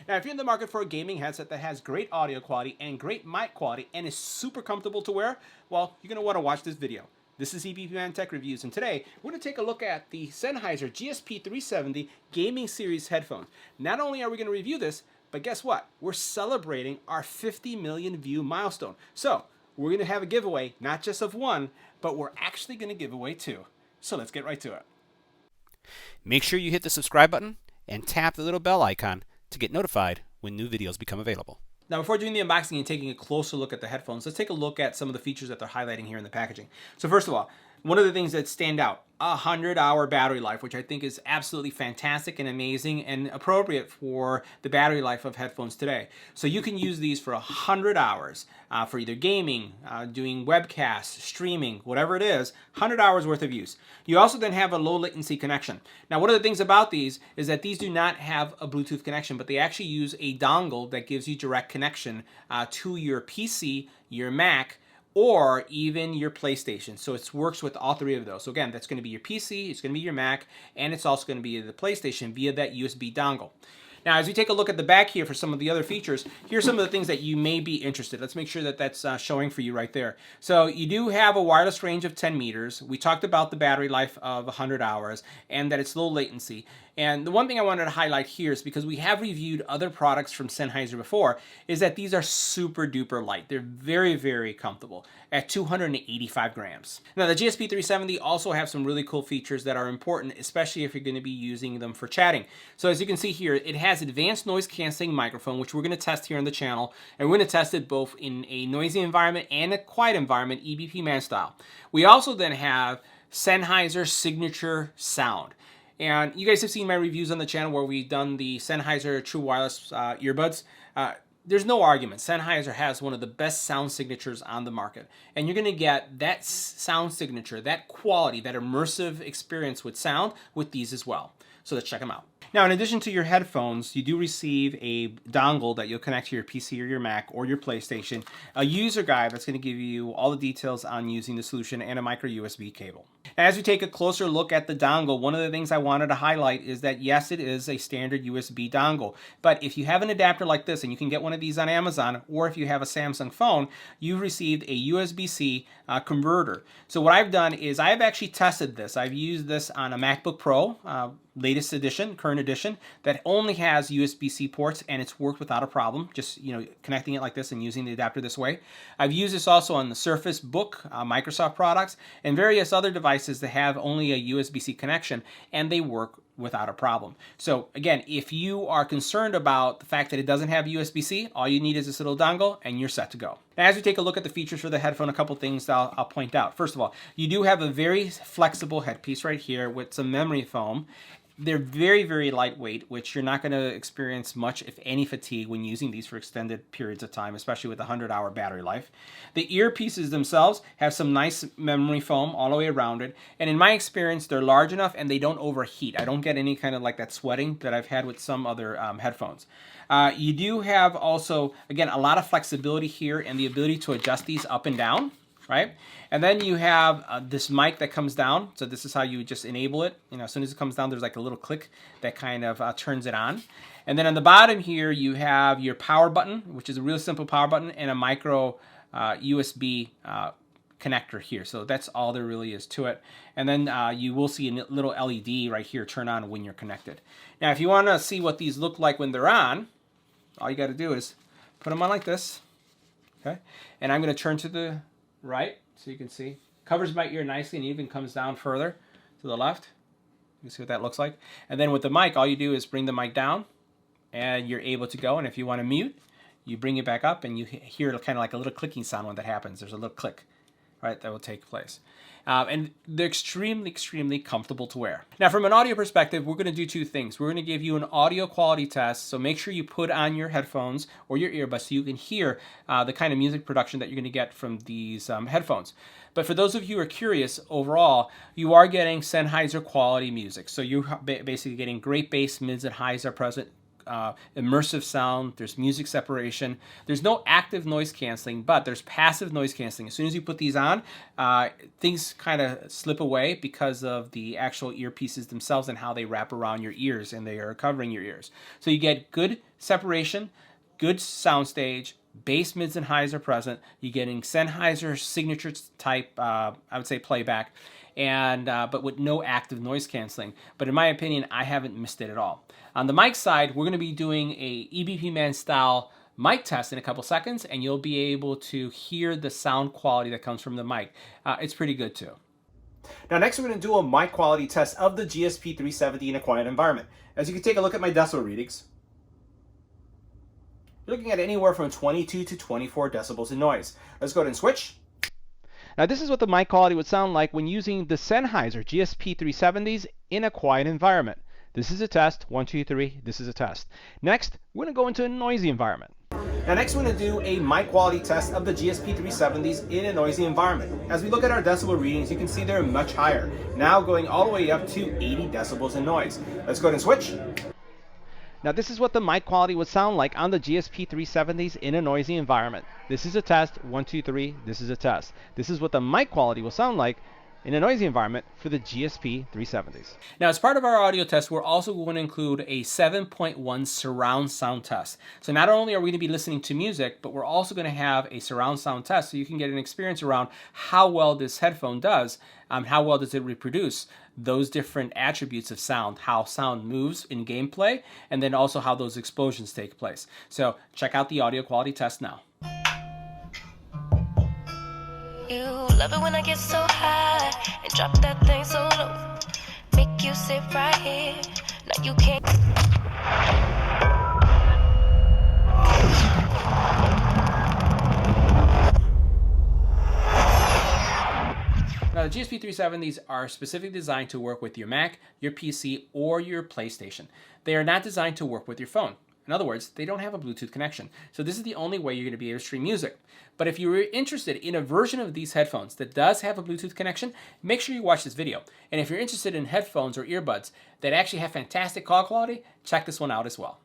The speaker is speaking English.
Now, if you're in the market for a gaming headset that has great audio quality and great mic quality and is super comfortable to wear, well, you're going to want to watch this video. This is EBPMAN Tech Reviews, and today we're going to take a look at the Sennheiser GSP 370 Gaming Series headphones. Not only are we going to review this, but guess what? We're celebrating our 50 million view milestone. So, we're going to have a giveaway, not just of one, but we're actually going to give away two. So let's get right to it. Make sure you hit the subscribe button and tap the little bell icon to get notified when new videos become available. Now, before doing the unboxing and taking a closer look at the headphones, let's take a look at some of the features that they're highlighting here in the packaging. So first of all, one of the things that stand out, 100-hour battery life, which I think is absolutely fantastic and amazing and appropriate for the battery life of headphones today. So you can use these for 100 hours for either gaming, doing webcasts, streaming, whatever it is, 100 hours worth of use. You also then have a low latency connection. Now, one of the things about these is that these do not have a Bluetooth connection, but they actually use a dongle that gives you direct connection to your PC, your Mac, or even your PlayStation. So it works with all three of those. So again, that's going to be your PC, it's going to be your Mac, and it's also going to be the PlayStation via that USB dongle. Now, as we take a look at the back here for some of the other features, here's some of the things that you may be interested. Let's make sure that that's showing for you right there. So you do have a wireless range of 10 meters. We talked about the battery life of 100 hours and that it's low latency. And the one thing I wanted to highlight here is because we have reviewed other products from Sennheiser before, is that these are super duper light. They're very, very comfortable at 285 grams. Now, the GSP 370 also have some really cool features that are important, especially if you're going to be using them for chatting. So as you can see here, it has advanced noise canceling microphone, which we're going to test here on the channel. And we're going to test it both in a noisy environment and a quiet environment, EBPMAN style. We also then have Sennheiser signature sound. And you guys have seen my reviews on the channel where we've done the Sennheiser True Wireless earbuds. There's no argument. Sennheiser has one of the best sound signatures on the market. And you're going to get that sound signature, that quality, that immersive experience with sound with these as well. So let's check them out. Now, in addition to your headphones, you do receive a dongle that you'll connect to your PC or your Mac or your PlayStation, a user guide that's going to give you all the details on using the solution, and a micro USB cable. As we take a closer look at the dongle, one of the things I wanted to highlight is that yes, it is a standard USB dongle, but if you have an adapter like this, and you can get one of these on Amazon, or if you have a Samsung phone, you've received a USB-C converter. So what I've done is I've actually tested this. I've used this on a MacBook Pro, latest edition, current edition, that only has USB-C ports, and it's worked without a problem, just connecting it like this and using the adapter this way. I've used this also on the Surface Book, Microsoft products, and various other devices that have only a USB-C connection, and they work without a problem. So again, if you are concerned about the fact that it doesn't have USB-C, all you need is this little dongle and you're set to go. Now, as we take a look at the features for the headphone, a couple things I'll point out. First of all, you do have a very flexible headpiece right here with some memory foam. They're very, very lightweight, which you're not going to experience much, if any, fatigue when using these for extended periods of time, especially with a 100-hour battery life. The earpieces themselves have some nice memory foam all the way around it, and in my experience, they're large enough and they don't overheat. I don't get any kind of like that sweating that I've had with some other headphones. You do have also, again, a lot of flexibility here and the ability to adjust these up and down. Right? And then you have this mic that comes down. So this is how you just enable it. As soon as it comes down, there's like a little click that kind of turns it on. And then on the bottom here, you have your power button, which is a real simple power button, and a micro USB connector here. So that's all there really is to it. And then you will see a little LED right here turn on when you're connected. Now, if you want to see what these look like when they're on, all you got to do is put them on like this. Okay? And I'm going to turn to the right, so you can see. Covers my ear nicely and even comes down further to the left. You can see what that looks like. And then with the mic, all you do is bring the mic down and you're able to go. And if you want to mute, you bring it back up and you hear kind of like a little clicking sound when that happens. There's a little click, right, that will take place. And they're extremely, extremely comfortable to wear. Now, from an audio perspective, we're going to do two things. We're going to give you an audio quality test, so make sure you put on your headphones or your earbuds so you can hear the kind of music production that you're going to get from these headphones. But for those of you who are curious, overall, you are getting Sennheiser quality music. So you're basically getting great bass, mids, and highs are present. immersive sound, there's music separation. There's no active noise canceling, but there's passive noise canceling. As soon as you put these on, things kind of slip away because of the actual earpieces themselves and how they wrap around your ears and they are covering your ears. So you get good separation, good soundstage, bass, mids, and highs are present. You're getting Sennheiser signature type, I would say, playback, and but with no active noise canceling. But in my opinion, I haven't missed it at all. On the mic side, we're going to be doing a EBPMAN style mic test in a couple seconds, and you'll be able to hear the sound quality that comes from the mic. It's pretty good too. Now next we're going to do a mic quality test of the GSP 370 in a quiet environment. As you can take a look at my decibel readings, you're looking at anywhere from 22 to 24 decibels in noise. Let's go ahead and switch. Now this is what the mic quality would sound like when using the Sennheiser GSP 370s in a quiet environment. This is a test. 1, 2, 3. This is a test. Next, we're going to go into a noisy environment. Now next we're going to do a mic quality test of the GSP 370s in a noisy environment. As we look at our decibel readings, you can see they're much higher, now going all the way up to 80 decibels in noise. Let's go ahead and switch. Now this is what the mic quality would sound like on the GSP 370s in a noisy environment. This is a test. 1, 2, 3. This is a test. This is what the mic quality will sound like in a noisy environment for the GSP 370s. Now, as part of our audio test, we're also going to include a 7.1 surround sound test. So not only are we going to be listening to music, but we're also going to have a surround sound test so you can get an experience around how well this headphone does, how well does it reproduce those different attributes of sound, how sound moves in gameplay, and then also how those explosions take place. So check out the audio quality test now. You love it when I get so high and drop that thing so low. Make you sit right here. Now you can't. Now, the GSP 370s are specifically designed to work with your Mac, your PC, or your PlayStation. They are not designed to work with your phone. In other words, they don't have a Bluetooth connection. So this is the only way you're going to be able to stream music. But if you're interested in a version of these headphones that does have a Bluetooth connection, make sure you watch this video. And if you're interested in headphones or earbuds that actually have fantastic call quality, check this one out as well.